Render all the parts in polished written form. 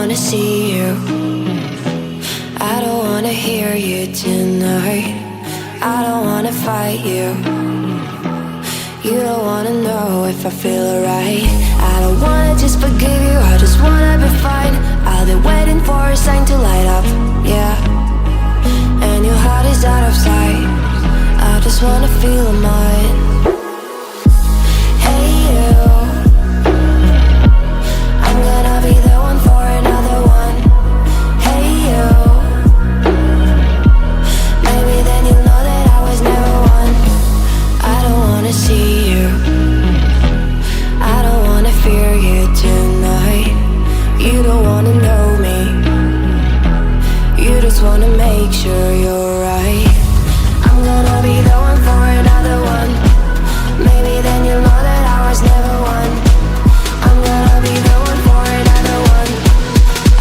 wanna see you. I don't wanna hear you tonight. I don't wanna fight you. You don't wanna know if I feel alright. I don't wanna just forgive you, I just wanna be fine. I'll be waiting for a sign to light up, yeah. And your heart is out of sight. I just wanna feel mine. Hey you, I'm gonna be the one for another one. Hey you, maybe then you'll know that I was never one. I don't wanna see you, I don't wanna fear you tonight. You don't wanna know me, you just wanna make sure you're right. I'm gonna be the one for another one. Maybe then you'll know that I was never one. I'm gonna be the one for another one.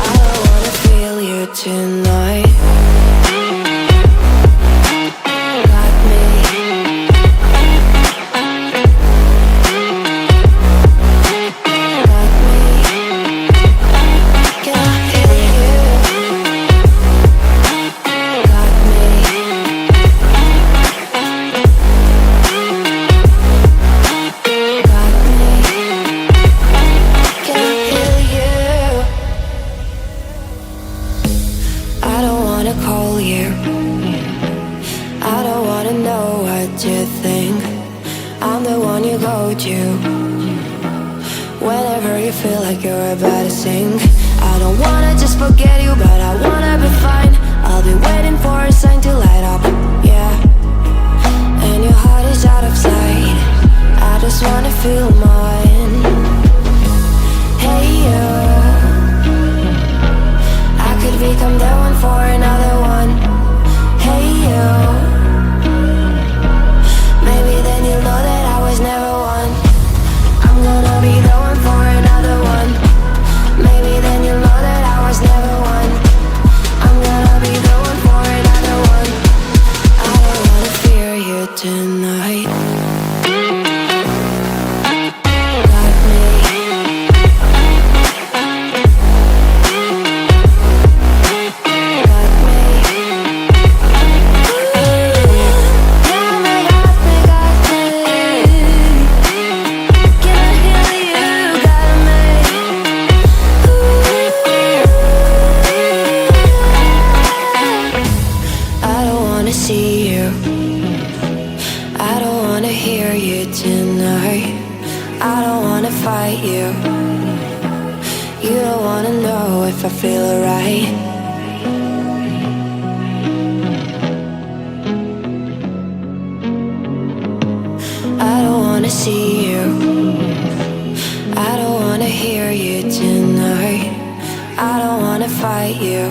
I don't wanna feel you tonight. Got me. Got me. Can I feel you? Got me. Got me. Can I feel you? I don't wanna call you. I don't wanna know what you think. I'm the one you go to whenever you feel like you're about to sink. I don't wanna just forget you, but I wanna be fine. I'll be waiting for a sign to light up, yeah. And your heart is out of sight. I just wanna feel mine. Hey you, I could become the one for another one. Hey you, maybe then you'll know that I was never one. I'm gonna be the one for another one. Maybe then you'll know that I was never one. I'm gonna be the one for another one. I don't wanna fear you tonight. Got me. Got me. Got me, got me, got me. Can I hear you? Got me. I don't wanna see you. I don't wanna hear you tonight. I don't wanna fight you. You don't wanna know if I feel alright. I don't wanna see you. I don't wanna hear you tonight. I don't wanna fight you.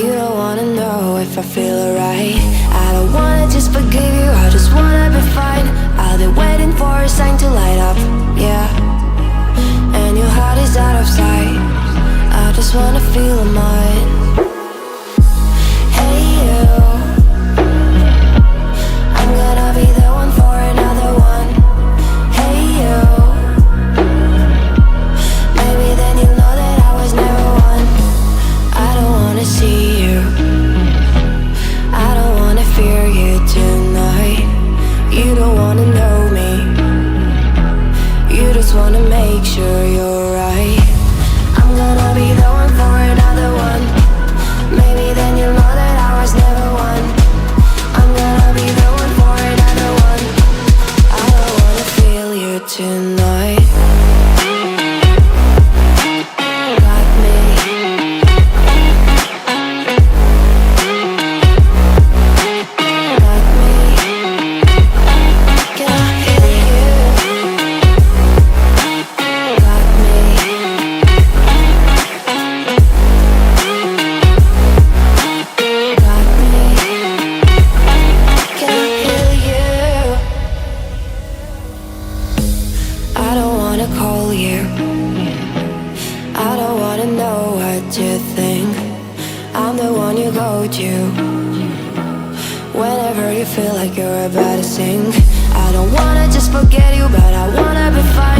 You don't wanna know if I feel alright. I don't wanna just forgive you, I just wanna be fine. I'll be waiting for a sign to light up, yeah. And your heart is out of sight. I just wanna feel mine. Hey you, I'm gonna be the one for another one. Hey you, maybe then you'll know that I was never one. I don't wanna see you, I don't wanna fear you tonight. You don't wanna know me, you just wanna make sure you're right. I'm gonna be the one for another one. Maybe then you'll know that I was never one. I'm gonna be the one for another one. I don't wanna feel you tonight. Got me. Got me. Can I feel you? Got me. Got me. Can I feel you? I don't wanna call you. I don't wanna know what you think. I'm the one you go to whenever you feel like you're about to sink. I don't wanna just forget you, but I wanna be fine.